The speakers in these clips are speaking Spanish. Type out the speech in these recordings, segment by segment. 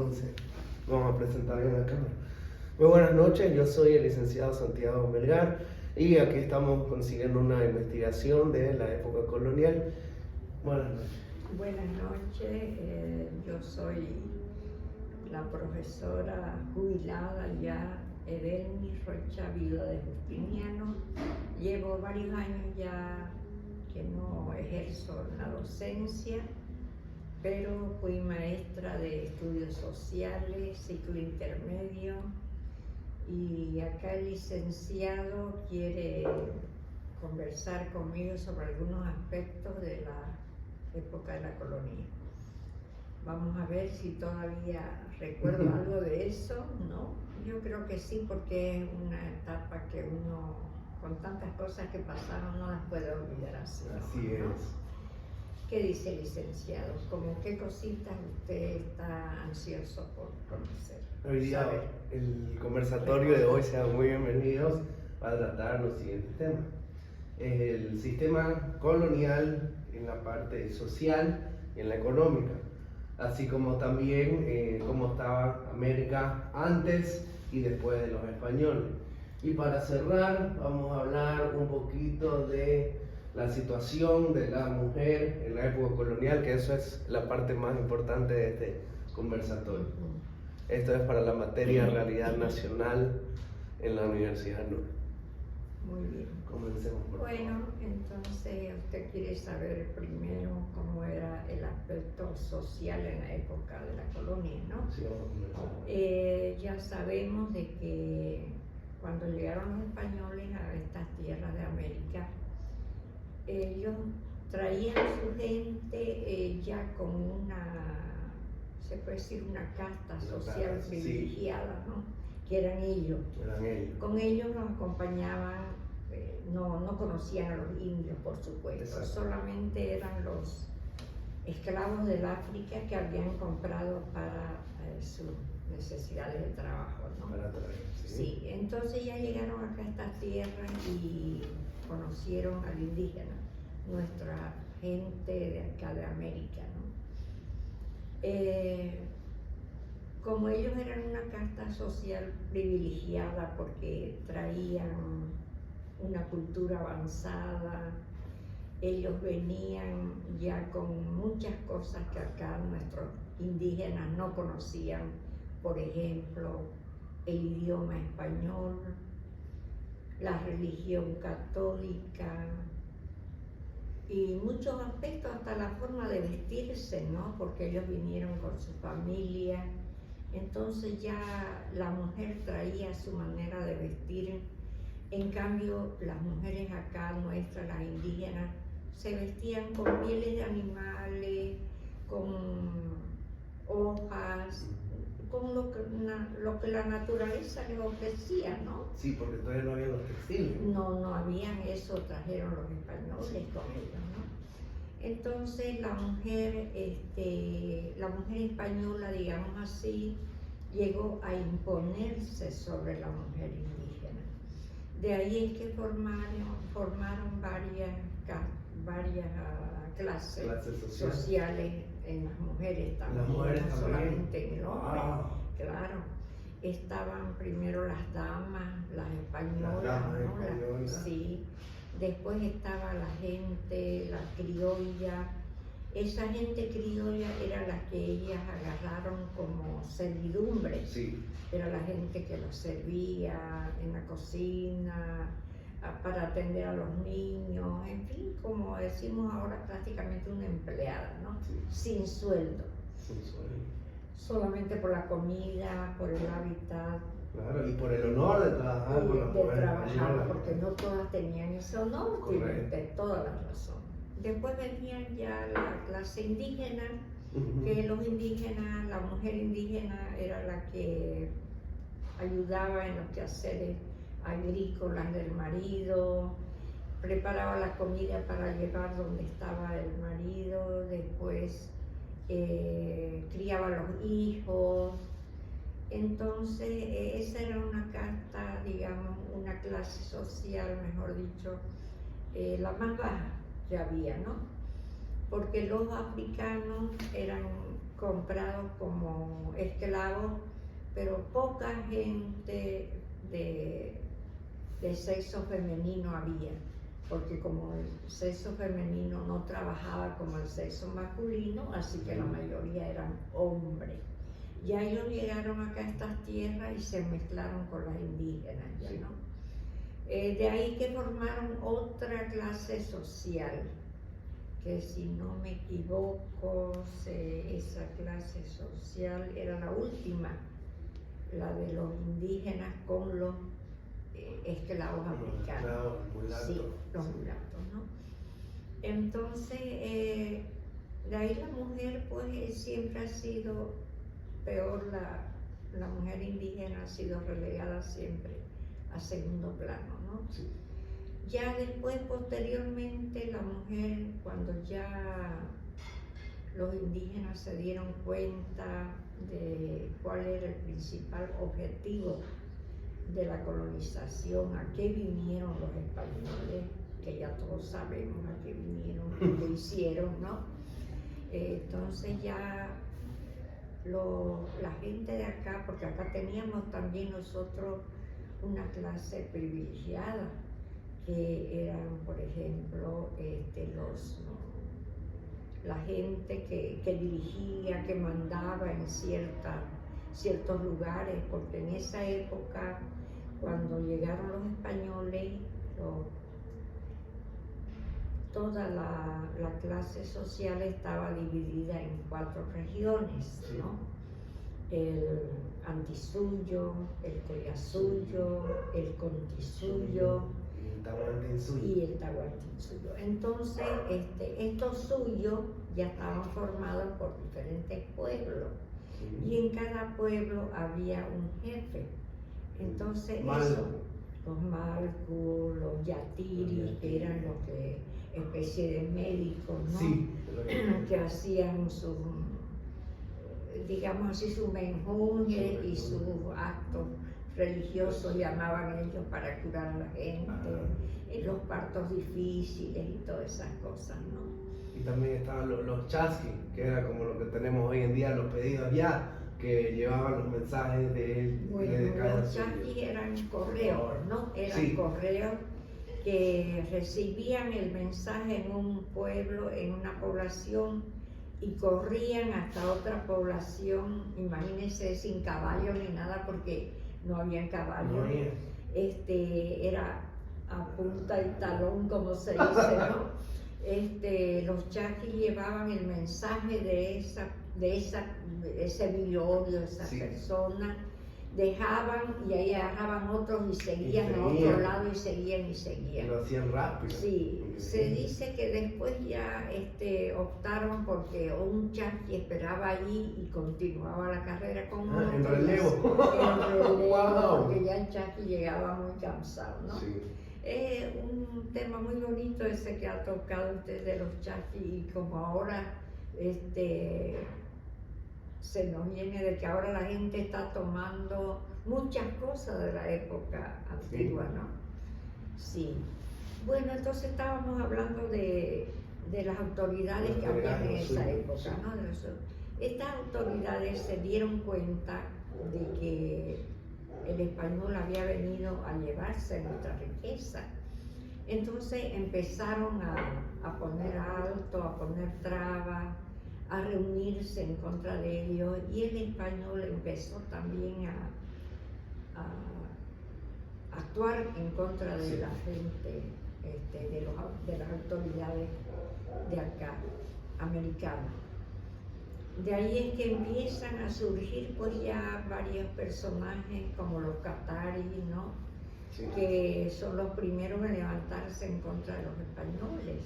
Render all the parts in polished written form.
Entonces, vamos a presentar en la cámara. Muy buenas noches, yo soy el licenciado Santiago Melgar y aquí estamos consiguiendo una investigación de la época colonial. Buenas noches. Buenas noches, yo soy la profesora jubilada ya Edelmis Rocha Vida de Justiniano. Llevo varios años ya que no ejerzo la docencia, pero fui maestra de estudios sociales, ciclo intermedio, y acá el licenciado quiere conversar conmigo sobre algunos aspectos de la época de la colonia. Vamos a ver si todavía recuerdo algo de eso, ¿no? Yo creo que sí, porque es una etapa que uno, con tantas cosas que pasaron, no las puede olvidar así. Así ¿no? es. ¿Qué dice el licenciado? ¿Cómo qué cositas usted está ansioso por conocer? Hoy día, el conversatorio de hoy, sean muy bienvenidos, va a tratar los siguientes temas. El sistema colonial en la parte social y en la económica, así como también cómo estaba América antes y después de los españoles. Y para cerrar, vamos a hablar un poquito de la situación de la mujer en la época colonial, que eso es la parte más importante de este conversatorio. Esto es para la materia Realidad Nacional en la Universidad NUR. Muy bien. Comencemos por favor. Bueno, entonces usted quiere saber primero cómo era el aspecto social en la época de la colonia, ¿no? Sí, vamos a comenzar. Ya sabemos de que cuando llegaron los españoles a estas tierras de América, ellos traían su gente ya con una, se puede decir, una casta social privilegiada, ¿no? Que eran ellos. Con ellos los acompañaban, no conocían a los indios, por supuesto. Exacto. Solamente eran los esclavos del África que habían comprado para sus necesidades de trabajo, ¿no? Para traer, sí. Sí, entonces ya llegaron acá a esta tierra y conocieron al indígena, nuestra gente de acá de América, ¿no? Como ellos eran una casta social privilegiada porque traían una cultura avanzada, ellos venían ya con muchas cosas que acá nuestros indígenas no conocían, por ejemplo, el idioma español, la religión católica y muchos aspectos, hasta la forma de vestirse, ¿no? Porque ellos vinieron con su familia. Entonces ya la mujer traía su manera de vestir. En cambio, las mujeres acá nuestras, las indígenas, se vestían con pieles de animales, con hojas, con lo que la naturaleza les ofrecía, ¿no? Sí, porque todavía no había los textiles. No habían eso, trajeron los españoles con ellos, ¿no? Entonces la mujer española, digamos así, llegó a imponerse sobre la mujer indígena. De ahí es que formaron varias clases sociales en las mujeres también, no solamente en el hombre. Claro, estaban primero las damas, las españolas, ¿no? Sí. Después estaba la gente, la criolla. Esa gente criolla era la que ellas agarraron como servidumbre. Sí. Era la gente que los servía en la cocina, para atender a los niños, en fin, como decimos ahora, prácticamente una empleada, ¿no? Sí. Sin sueldo. Sin sueldo. Solamente por la comida, por el hábitat. Claro, y por el honor de trabajar con las mujeres. De trabajar, porque no todas tenían ese honor, de toda la razón. Después venían ya la clase indígena, que los indígenas, la mujer indígena era la que ayudaba en los quehaceres agrícolas del marido, preparaba la comida para llevar donde estaba el marido, después criaba a los hijos. Entonces esa era una casta, digamos, una clase social, mejor dicho, la más baja que había, ¿no? Porque los africanos eran comprados como esclavos, pero poca gente de sexo femenino había, porque como el sexo femenino no trabajaba como el sexo masculino, así que la mayoría eran hombres. Ya ellos llegaron acá a estas tierras y se mezclaron con las indígenas, ya, ¿no? De ahí que formaron otra clase social, que si no me equivoco, esa clase social era la última, la de los indígenas con los esclavos africanos. Sí, los mulatos, ¿no? Entonces, de ahí la mujer pues siempre ha sido peor, la mujer indígena ha sido relegada siempre a segundo plano, ¿no? Sí. Ya después, posteriormente, la mujer, cuando ya los indígenas se dieron cuenta de cuál era el principal objetivo de la colonización, a qué vinieron los españoles, que ya todos sabemos a qué vinieron, qué hicieron, ¿no? Entonces ya la gente de acá, porque acá teníamos también nosotros una clase privilegiada, que eran, por ejemplo, la gente que dirigía, que mandaba en ciertos lugares, porque en esa época, cuando llegaron los españoles, toda la clase social estaba dividida en 4 regiones, ¿no? El Antisuyo, el Collasuyo, el Contisuyo y el Tahuantinsuyo. Entonces, estos suyos ya estaban formados por diferentes pueblos, y en cada pueblo había un jefe. Entonces, los Malcos, los Yatiris, que eran los que especie de médicos, ¿no? Sí. Que hacían digamos así, su menjunje y sus actos religiosos, llamaban ellos, para curar a la gente, los partos difíciles y todas esas cosas, ¿no? Y también estaban los chasquis, que era como lo que tenemos hoy en día, los pedidos ya, que llevaban los mensajes de cada los chasquis eran correos, ¿no? Eran correos que recibían el mensaje en un pueblo, en una población, y corrían hasta otra población, imagínense, sin caballo ni nada, porque no habían caballos. Era a punta y talón, como se dice, ¿no? Los chasquis llevaban el mensaje de ese vilorio, de esa persona, dejaban y ahí agarraban otros y seguían a otro lado y seguían. Y lo hacían rápido. Sí, se dice que después ya optaron porque un chasqui esperaba allí y continuaba la carrera con otro. En relevo. Wow. Porque ya el chasqui llegaba muy cansado, ¿no? Sí. Es un tema muy bonito ese que ha tocado usted de los chasquis, y como ahora se nos viene de que ahora la gente está tomando muchas cosas de la época antigua, ¿no? Sí. Bueno, entonces estábamos hablando de las autoridades que había en esa época, ¿no? Estas autoridades se dieron cuenta de que el español había venido a llevarse nuestra riqueza. Entonces empezaron a poner alto, a poner trabas, a reunirse en contra de ellos, y el español empezó también a actuar en contra de la gente, de las autoridades de acá, americanas. De ahí es que empiezan a surgir pues ya varios personajes como los cataris, ¿no? Sí. Que son los primeros en levantarse en contra de los españoles.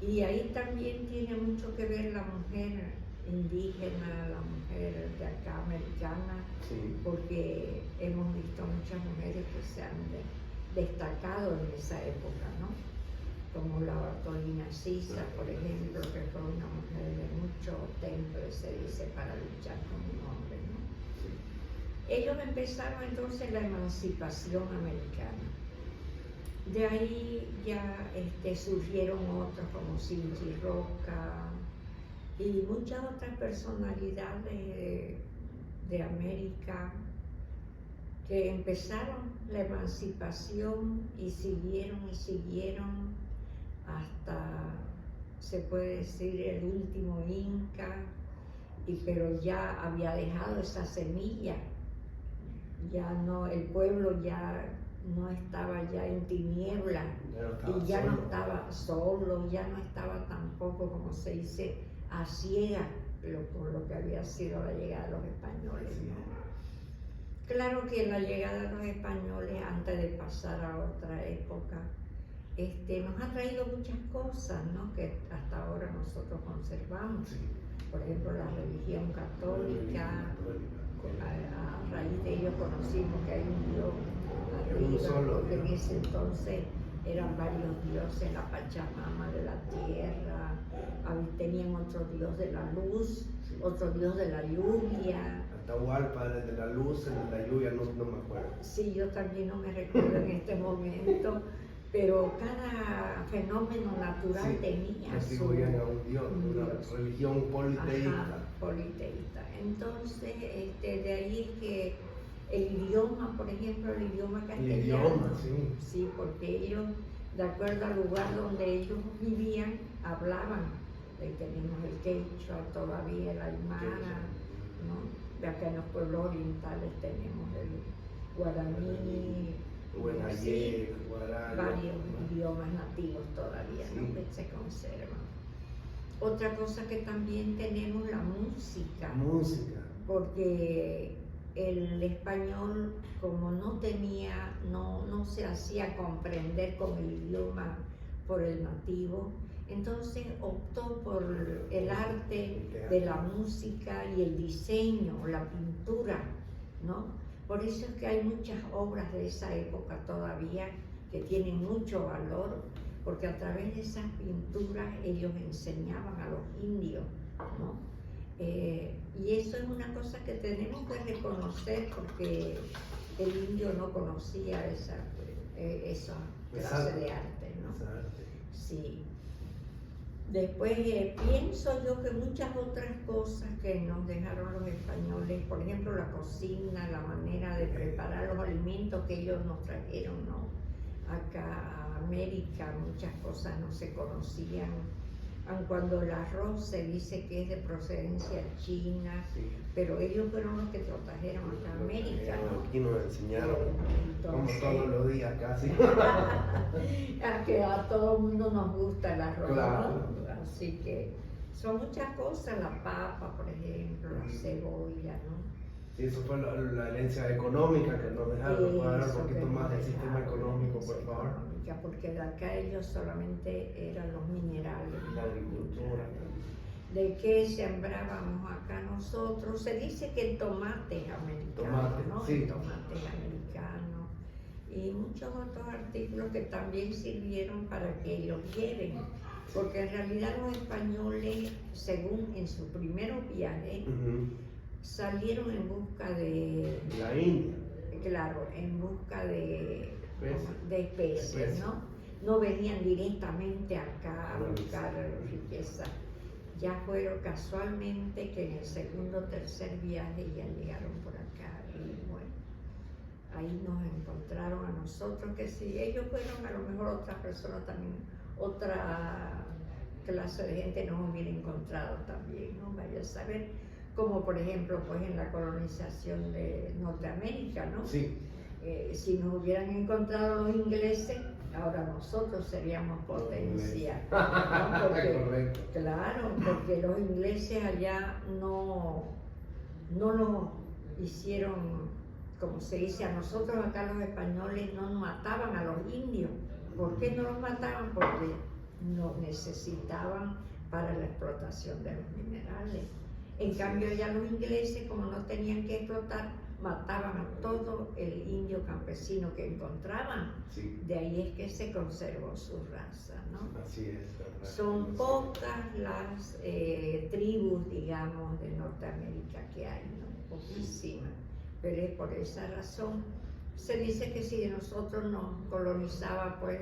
Y ahí también tiene mucho que ver la mujer indígena, la mujer de acá americana, porque hemos visto muchas mujeres que se han destacado en esa época, ¿no? Como la Bartolina Sisa, por ejemplo, que fue una mujer de mucho temple, se dice, para luchar con un hombre, ¿no? Ellos empezaron entonces la emancipación americana. De ahí ya surgieron otros como Cinchi Roca, y muchas otras personalidades de América que empezaron la emancipación y siguieron hasta, se puede decir, el último Inca, pero ya había dejado esa semilla, ya no, el pueblo ya no estaba ya en tiniebla y ya no estaba solo, ya no estaba tampoco, como se dice, a ciegas por lo que había sido la llegada de los españoles, ¿no? Claro que la llegada de los españoles, antes de pasar a otra época, nos ha traído muchas cosas, ¿no?, que hasta ahora nosotros conservamos. Sí. Por ejemplo, la religión católica, a raíz de ello conocimos que hay un Dios arriba, porque en ese entonces eran varios dioses, la Pachamama de la tierra, tenían otro dios de la luz, otro dios de la lluvia. Atahualpa, de la luz, el de la lluvia, no me acuerdo. Sí, yo también no me recuerdo en este momento, pero cada fenómeno natural tenía atribuían a un dios, una religión politeísta. Ajá, politeísta. Entonces, de ahí que el idioma, por ejemplo, el idioma castellano. El idioma, sí. Sí, porque ellos, de acuerdo al lugar donde ellos vivían, hablaban. Tenemos el quechua, todavía el aymara, ¿no? De acá en los pueblos orientales tenemos el guaraní, Guaraní, varios idiomas nativos todavía, ¿no?, que se conservan. Otra cosa que también tenemos, la música. Música. Porque el español, como no se hacía comprender con el idioma por el nativo, entonces optó por el arte de la música y el diseño, la pintura, ¿no? Por eso es que hay muchas obras de esa época todavía que tienen mucho valor, porque a través de esas pinturas ellos enseñaban a los indios, ¿no? Y eso es una cosa que tenemos que reconocer, porque el indio no conocía esa clase de arte, ¿no? Sí. Después pienso yo que muchas otras cosas que nos dejaron los españoles, por ejemplo la cocina, la manera de preparar los alimentos que ellos nos trajeron, ¿no?, acá a América, muchas cosas no se conocían, aun cuando el arroz se dice que es de procedencia china, pero ellos fueron los que lo trajeron acá a América, ¿no? Aquí nos enseñaron, entonces, como todos los días casi. A que a todo el mundo nos gusta el arroz, claro, ¿no? Así que son muchas cosas, la papa, por ejemplo, la cebolla, ¿no? Sí, eso fue la herencia económica que nos dejaron. Para hablar un poquito más del sistema económico, por favor. Porque de acá ellos solamente eran los minerales, la agricultura. ¿De qué sembrábamos acá nosotros? Se dice que el tomate es americano, ¿no? Sí. El tomate es americano. Y muchos otros artículos que también sirvieron para que ellos lleven. Porque en realidad los españoles, según en su primer viaje, salieron en busca de la India. Claro, en busca de especies, especies, ¿no? No venían directamente acá a buscar riqueza. Ya fueron casualmente que en el segundo o tercer viaje ya llegaron por acá y bueno, ahí nos encontraron a nosotros, que si ellos fueron, a lo mejor otras personas también, otra clase de gente nos hubiera encontrado también, ¿no? Vaya a saber, como por ejemplo pues en la colonización de Norteamérica, ¿no? Sí. Si nos hubieran encontrado los ingleses, ahora nosotros seríamos potencia, ¿no? Porque, claro, porque los ingleses allá no lo hicieron, como se dice, a nosotros acá los españoles no nos mataban a los indios. ¿Por qué no los mataban? Porque nos necesitaban para la explotación de los minerales. En cambio ya los ingleses, como no tenían que explotar, mataban a todo el indio campesino que encontraban. Sí. De ahí es que se conservó su raza, ¿no? Así es. Son pocas las tribus, digamos, de Norteamérica que hay, ¿no? Poquísimas. Pero es por esa razón. Se dice que si nosotros nos colonizaba, pues,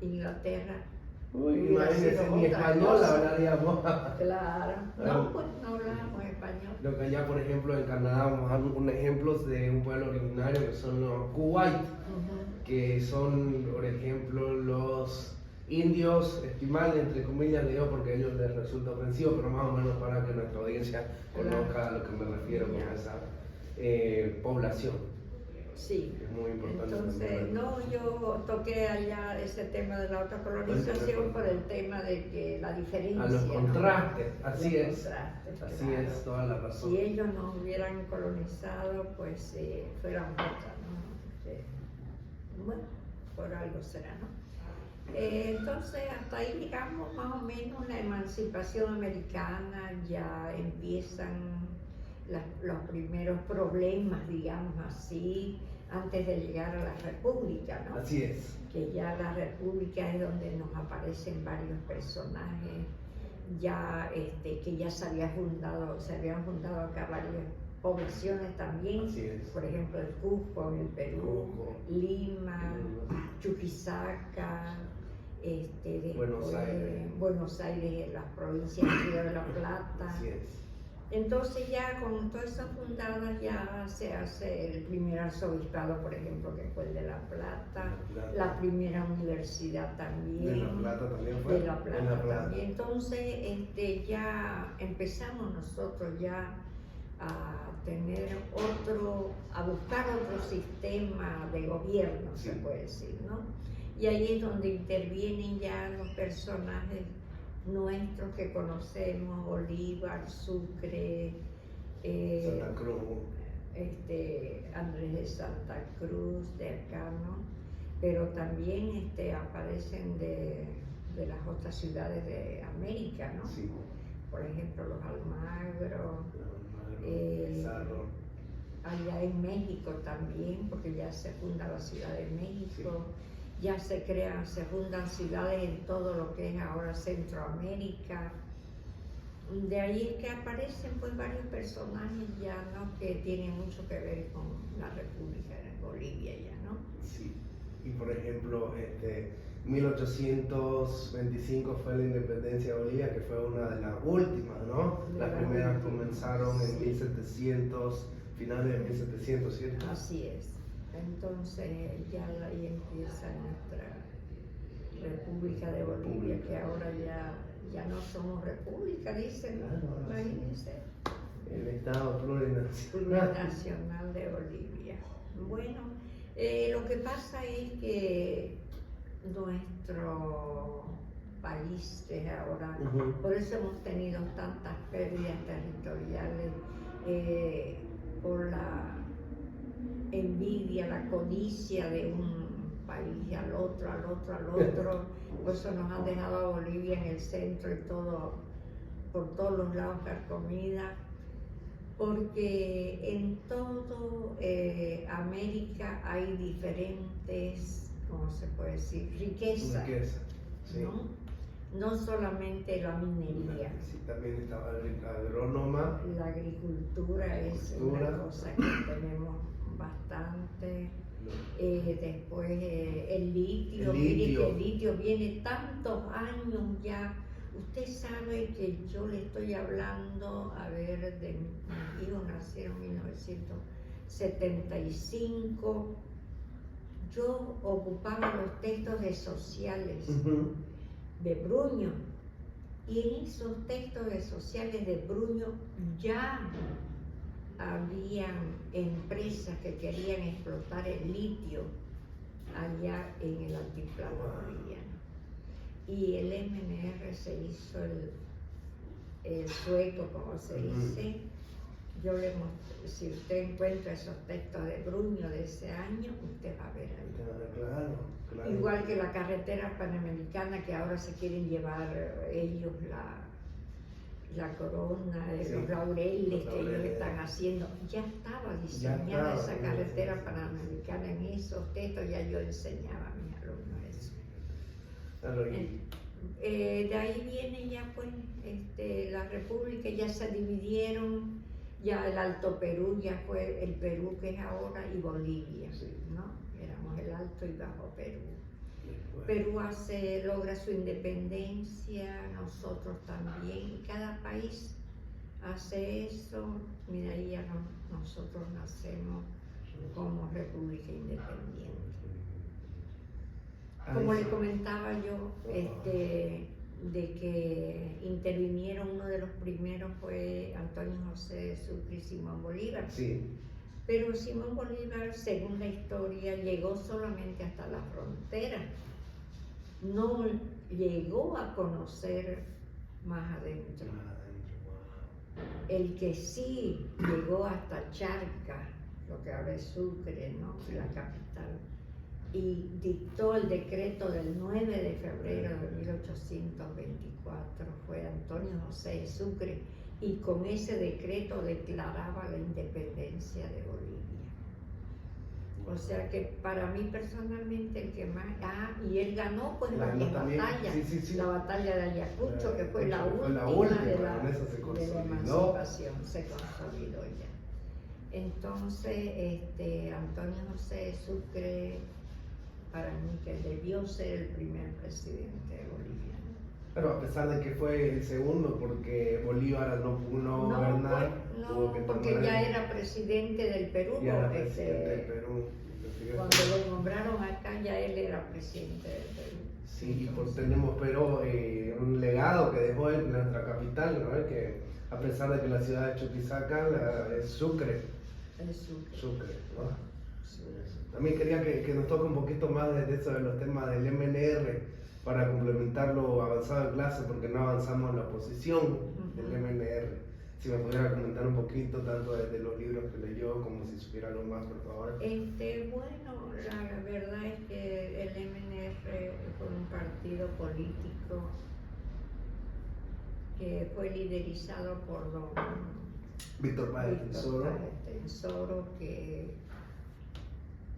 Inglaterra, Uy, hubiera imagínense, sido ni otra español cosa. hablaríamos. Claro. No, pues no hablábamos español. Lo que allá, por ejemplo, en Canadá, vamos a dar un ejemplo de un pueblo originario que son los Kuwait, Ujú. que son, por ejemplo, los indios esquimales, entre comillas, le digo porque a ellos les resulta ofensivo, pero más o menos para que nuestra audiencia conozca a lo que me refiero con Ya. esa población. Sí. Es muy importante. Entonces, también. no, yo toqué allá ese tema de la autocolonización por el tema de que la diferencia. A los ¿no? contrastes, así Los es. contrastes, Así claro. es, toda la razón. Si ellos nos hubieran colonizado, pues fueran otras, ¿no? Bueno, por algo será, ¿no? Entonces, hasta ahí, digamos, más o menos la emancipación americana, ya empiezan los primeros problemas, digamos así, antes de llegar a la república, ¿no? Así es. Que ya la república es donde nos aparecen varios personajes, ya que ya se habían fundado acá varias poblaciones también, Así es. por ejemplo el Cusco en el Perú, Cusco, Lima, Chuquisaca, después Buenos Aires. las provincias de Río de la Plata. Así es. Entonces ya con todas esas fundadas ya se hace el primer arzobispado, por ejemplo, que fue el de La Plata, la primera universidad también. De La Plata también fue. De La Plata también. Entonces ya empezamos nosotros ya a tener a buscar otro sistema de gobierno, Sí. se puede decir, ¿no? Y ahí es donde intervienen ya los personajes nuestros que conocemos, Bolívar, Sucre, Santa Cruz. Andrés de Santa Cruz, de acá, ¿no? Pero también aparecen de las otras ciudades de América, ¿no? Sí. Por ejemplo, los Almagro, Pizarro. allá en México también, porque ya se funda la Ciudad de México. Sí. Ya se fundan ciudades en todo lo que es ahora Centroamérica. De ahí es que aparecen pues varios personajes ya, ¿no? Que tienen mucho que ver con la República de Bolivia ya, ¿no? Sí. Y por ejemplo, 1825 fue la independencia de Bolivia, que fue una de las últimas, ¿no? Las primeras comenzaron en 1700, finales de 1700, ¿cierto? Así es. Entonces ya ahí empieza nuestra República de Bolivia, que ahora ya no somos república, dicen, imagínense. El Estado Plurinacional de Bolivia. Bueno, lo que pasa es que nuestro país es ahora, por eso hemos tenido tantas pérdidas territoriales, por la envidia, la codicia de un país al otro, por eso nos han dejado a Bolivia en el centro y todo, por todos los lados carcomida, porque en todo América hay diferentes, ¿cómo se puede decir? Riqueza, sí. ¿no? No solamente la minería. Sí, también estaba la agrónoma. La agricultura es una cosa que tenemos bastante. Después el litio. Mire que el litio viene tantos años ya. Usted sabe que yo le estoy hablando, de mi hijo nació en 1975. Yo ocupaba los textos de sociales de Bruño, y en esos textos de sociales de Bruño ya habían empresas que querían explotar el litio allá en el altiplano boliviano. Y el MNR se hizo el sueco, como se dice. Yo le mostré, si usted encuentra esos textos de Bruño de ese año, usted va a ver ahí. Claro. Igual que la carretera panamericana, que ahora se quieren llevar ellos la corona, los laureles que ellos están haciendo. Ya estaba diseñada esa carretera panamericana en esos textos, ya yo enseñaba a mis alumnos eso. De ahí viene ya pues la república, ya se dividieron, ya el Alto Perú ya fue el Perú que es ahora y Bolivia, ¿no? Éramos el Alto y Bajo Perú. Perú logra su independencia, nosotros también, y cada país hace eso. Mira, ahí ya nosotros nacemos como república independiente. Como le comentaba yo, de que intervinieron, uno de los primeros fue Antonio José Sucre y Simón Bolívar. Sí. Pero Simón Bolívar, según la historia, llegó solamente hasta la frontera. No llegó a conocer más adentro. El que sí llegó hasta Charca, lo que ahora es Sucre, ¿no? Sí. La capital, y dictó el decreto del 9 de febrero de 1824, fue Antonio José Sucre, y con ese decreto declaraba la independencia de Bolivia. O sea que para mí personalmente el que más... y él ganó pues varias batallas. Sí. La batalla de Ayacucho, que fue la última de la emancipación, se consolidó ya. Entonces, Antonio José Sucre, para mí que debió ser el primer presidente de Bolivia. Pero a pesar de que fue el segundo, porque Bolívar no pudo gobernar, porque ya era presidente del Perú. Ya era presidente del Perú. Cuando lo nombraron acá, ya él era presidente del Perú. Sí, y tenemos pero un legado que dejó en nuestra capital, ¿no? Que a pesar de que la ciudad de Chuquisaca es Sucre. Es Sucre, ¿no? Sí. También quería que nos toque un poquito más de eso, de los temas del MNR, para complementar lo avanzado en clase, porque no avanzamos en la posición del MNR. Si me pudiera comentar un poquito, tanto desde los libros que leyó, como si supiera algo más, por favor. Bueno, la verdad es que el MNR fue un partido político que fue liderizado por don Víctor Páez Tensoro, que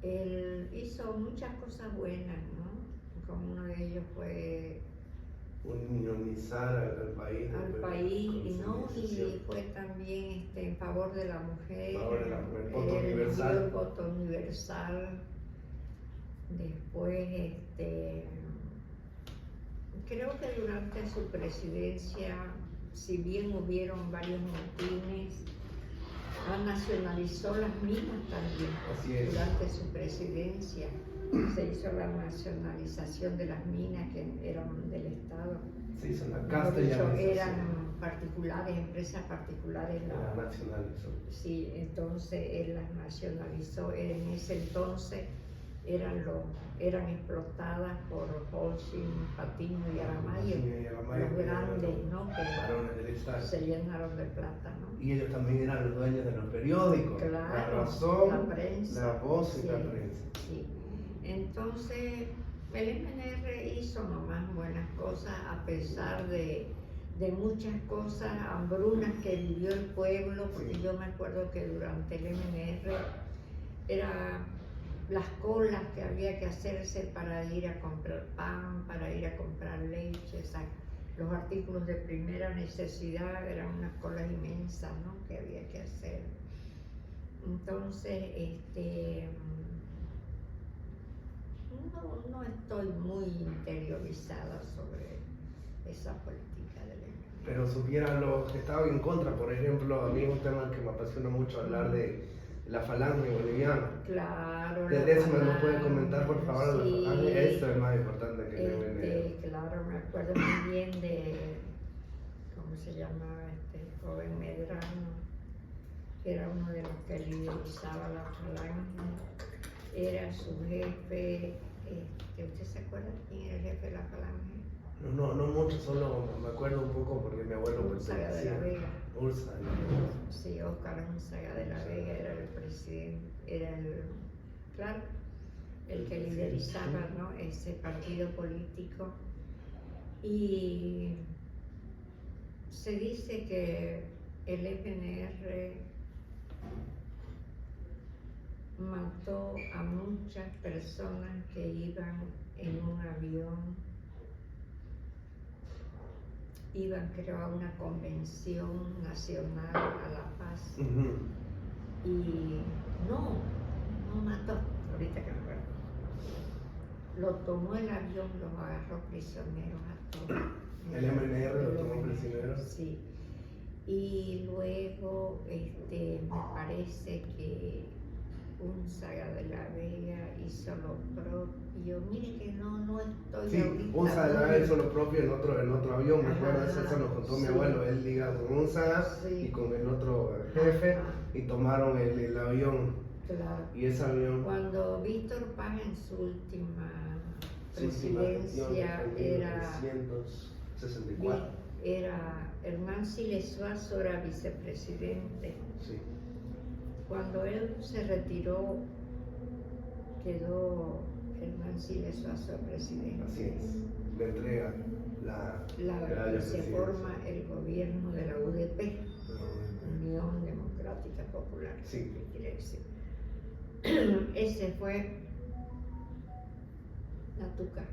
él hizo muchas cosas buenas, ¿no? Como uno de ellos fue unionizar al país. Y fue también en favor de la mujer. Voto universal. El voto universal. Después, creo que durante su presidencia, si bien hubieron varios motines, nacionalizó las minas también. Así es. Durante su presidencia se hizo la nacionalización de las minas que eran del Estado. Se hizo la castellanización. Eran particulares, empresas particulares. La nacionalizó. Sí, entonces él las nacionalizó. En ese entonces eran explotadas por Holcim, Patiño y Aramayo, los grandes, ¿no? Que se llenaron de plata, ¿no? Y ellos también eran los dueños de los periódicos. Claro, La Razón, la prensa, La Voz y la Prensa. Sí. Entonces, el MNR hizo nomás buenas cosas a pesar de muchas cosas, hambrunas que vivió el pueblo, porque yo me acuerdo que durante el MNR era las colas que había que hacerse para ir a comprar pan, para ir a comprar leche, los artículos de primera necesidad eran unas colas inmensas, ¿no? Que había que hacer. Entonces, no estoy muy interiorizada sobre esa política del MNR. Pero supieran los que estaban en contra, por ejemplo, a mí es un tema que me apasiona mucho hablar de la falange boliviana. Claro. De eso me puede comentar, por favor, sí, la falange. Esto es más importante que el MNR. Claro, me acuerdo muy bien de, ¿cómo se llamaba joven Medrano? Que era uno de los que liderizaba la falange. Era su jefe. ¿Usted se acuerda quién era el jefe de la falange? No mucho, solo me acuerdo un poco porque mi abuelo Úrsaga de la Vega. Úrsaga. Sí, Óscar Úrsaga de la Vega era el presidente, claro, el que liderizaba, ¿no? Ese partido político. Y se dice que el FNR mató a muchas personas que iban en un avión, iban creo a una convención nacional a La Paz. Y no mató, ahorita que me acuerdo. lo tomó el avión, los agarró prisioneros a todos. El MNR lo tomó prisionero. Sí. Y luego me parece que Unzaga de la Vega hizo lo propio. Mire que no estoy Sí, ahorita. Unzaga hizo lo propio en otro avión, me acuerdo, Ajá, eso nos contó mi sí. abuelo, él liga con Unzaga Sí. y con el otro jefe Ajá. y tomaron el avión. Claro. Y ese avión, Cuando Víctor Paz en su última su última gestión, presidencia en 1964. Hernán Siles Suazo era vicepresidente. Sí. Cuando él se retiró, quedó Hernán Siles Suazo presidente. Así es, le entrega la Y medalla se presidencial. forma el gobierno de la UDP, Pero, Unión Democrática Popular. Sí. ¿Qué quiere decir? Ese fue la tuca.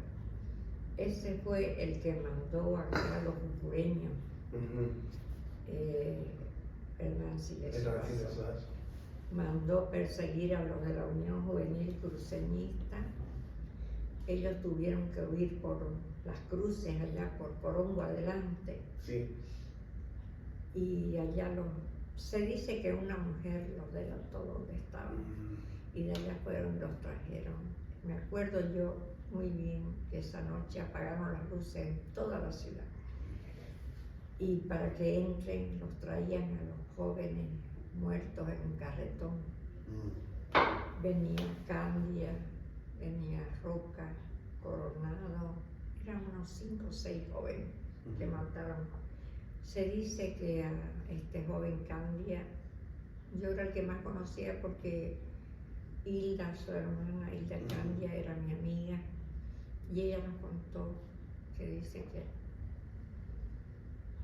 Ese fue el que mandó acá a los hondureños, ujú, Hernán Siles el Racing de Suazo. Suárez. Mandó perseguir a los de la Unión Juvenil Cruceñista. Ellos tuvieron que huir por las cruces allá por Porongo adelante. Sí. Y allá se dice que una mujer los delató donde estaban. Y de allá fueron, los trajeron. Me acuerdo yo muy bien que esa noche apagaron las luces en toda la ciudad. Y para que entren, los traían a los jóvenes muertos en un carretón. Venía Candia, venía Roca, Coronado, eran unos 5 o 6 jóvenes que mataron. Se dice que a este joven Candia, yo era el que más conocía porque Hilda, su hermana, Hilda Candia, era mi amiga, y ella nos contó que dice que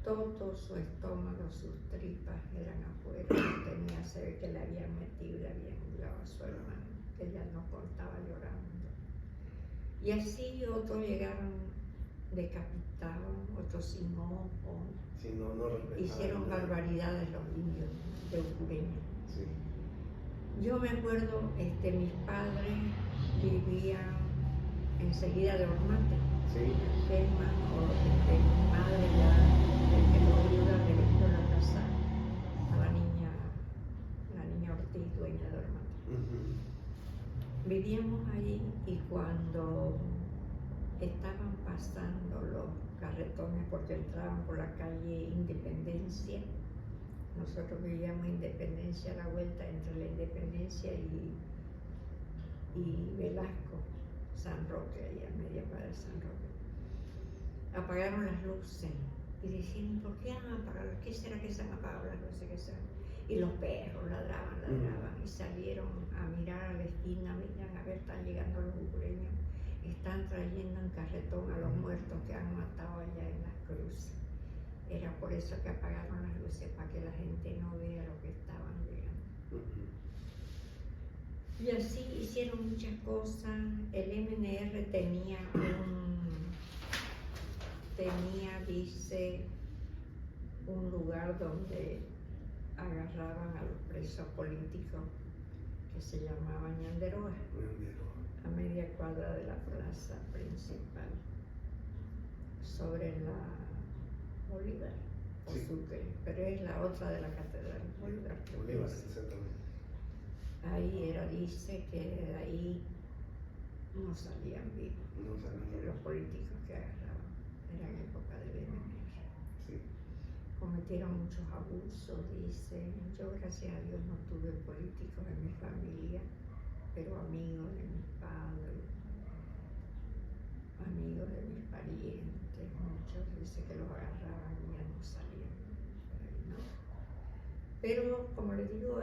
todo su estómago, sus tripas eran afuera, tenía, se ve que le habían metido y le habían llevado a su hermana, que ella nos contaba llorando. Y así otros llegaron decapitados, otros sin ojo, Sí, no respetaban hicieron nada. barbaridades los indios de Ucureña. Sí. Yo me acuerdo, mis padres vivían enseguida de Ormate. Sí. Germán, mi madre ya, el que lo ayuda, le vendió la casa a la niña Ortiz, dueña de Ormate. Vivíamos allí y cuando estaban pasando los carretones porque entraban por la calle Independencia, nosotros vivíamos Independencia, a la vuelta entre la Independencia y Velasco, San Roque, allá a media cuadra de San Roque. Apagaron las luces y decían, ¿por qué han apagado? ¿Qué será que se han apagado las luces? ¿Qué será? Y los perros ladraban y salieron a mirar a la esquina, miran a ver, están llegando los ucranianos, están trayendo en carretón a los muertos que han matado allá en las cruces. Era por eso que apagaron las luces, para que la gente no vea lo que estaban llegando. Y así hicieron muchas cosas. El MNR tenía, dice, un lugar donde agarraban a los presos políticos que se llamaba Ñanderoa, a media cuadra de la plaza principal, sobre la Bolívar, o Sí. Sucre, pero es la otra de la catedral, Bolívar. Bolívar, exactamente. Ahí dice que de ahí no salían vivos, No sabía. de los políticos que agarraban, era en época del MNR. Sí. Cometieron muchos abusos, dice. Yo, gracias a Dios, no tuve políticos en mi familia, pero amigos de mis padres, amigos de mis parientes, muchos, dice que los agarraban y ya no salían por ahí, ¿no? Pero, como les digo,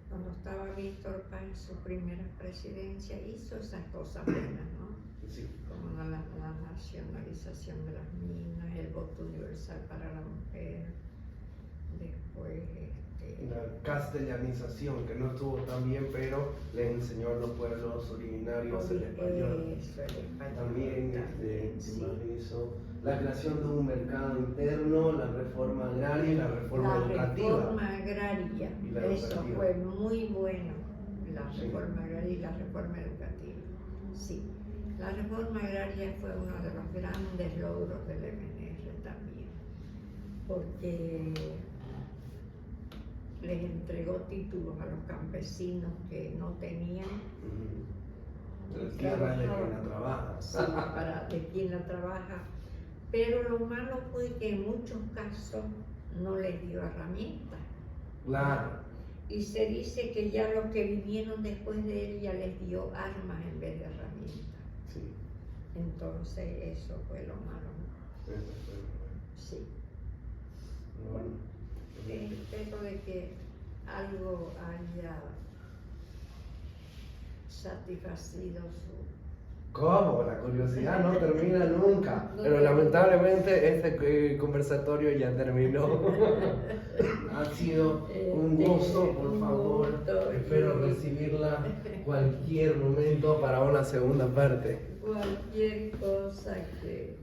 cuando estaba Víctor Paz en su primera presidencia, hizo esas cosas buenas, ¿no? Sí. Como la nacionalización de las minas, el voto universal para la mujer, después La castellanización, que no estuvo tan bien, pero le enseñó a los pueblos originarios el español. Eso, el español También, sí. hizo la creación de un mercado interno, la reforma agraria y la reforma educativa. La reforma agraria, Y la eso educativa. fue muy bueno, la Sí. reforma agraria y la reforma educativa. Sí, la reforma agraria fue uno de los grandes logros del MNR también, porque les entregó títulos a los campesinos que no tenían. La tierra es de quien la trabaja. Sí, de quien la trabaja. Pero lo malo fue que en muchos casos no les dio herramientas. Claro. Y se dice que ya los que vinieron después de él ya les dio armas en vez de herramientas. Sí. Entonces eso fue lo malo, ¿no? Eso fue lo Sí. bueno. Espero de que algo haya satisfacido su... ¿Cómo? La curiosidad no termina nunca. Pero lamentablemente este conversatorio ya terminó. Ha sido un gusto, por favor. Espero recibirla cualquier momento para una segunda parte. Cualquier cosa que